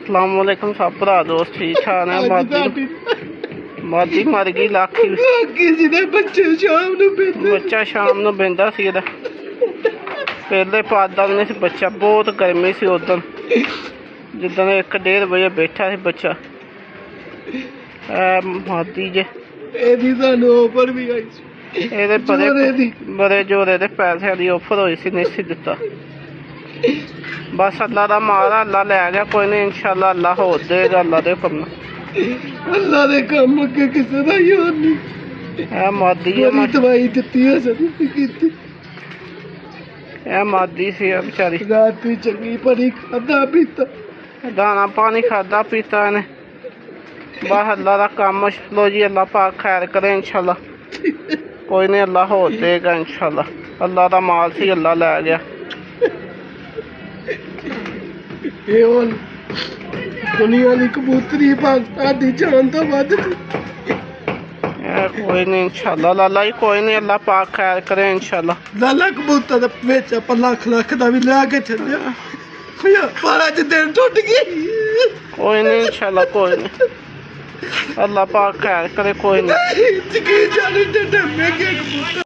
अस्सलाम वालेकुम सब भरा दोस्त ठीक ठाक ने। मादी मर गई लाखी बच्चा शाम नूं बहिंदा सी एहदा पहले पादा भी नहीं सी बच्चा। बहुत गर्मी सी उदन जिदन 1-1.5 बजे बैठा सी बच्चा। मादी जे बड़े जोरे दे पैसे की ऑफर हुई सी नहीं सी दिता। बस अल्लाह दा मारा अल्लाह लै गया कोई नहीं इंशाअल्लाह अल्लाह होर देगा। अल्लाह दे हुक्म अल्लाह दे कम अगे किसे दा ही होर नहीं। है मादी दवाई दित्ती है सर कीती है मादी सी बेचारी। रात भी चंगी भली खादा पीता दाना पानी खादा पीता ने। बस अल्लाह दा कम लो जी अल्लाह पाक खैर करे इंशाअल्लाह कोई नहीं अल्लाह होर देगा इंशाअल्लाह। अल्लाह दा माल सी अल्लाह लै गया। ये हुण दुनिया दी कबूतरी साडी जान तो वध कोई नहीं इंशाअल्लाह लाला जी कोई नहीं अल्लाह पाक खैर करे इंशाअल्लाह। लाला कबूतर दे विच आप लाख दा भी ला के छड्डिया पारा च दिन टुट गई। कोई नहीं इंशाअल्लाह कोई नहीं अल्लाह पाक खैर करे कोई नहीं। जाने डे में कबूतर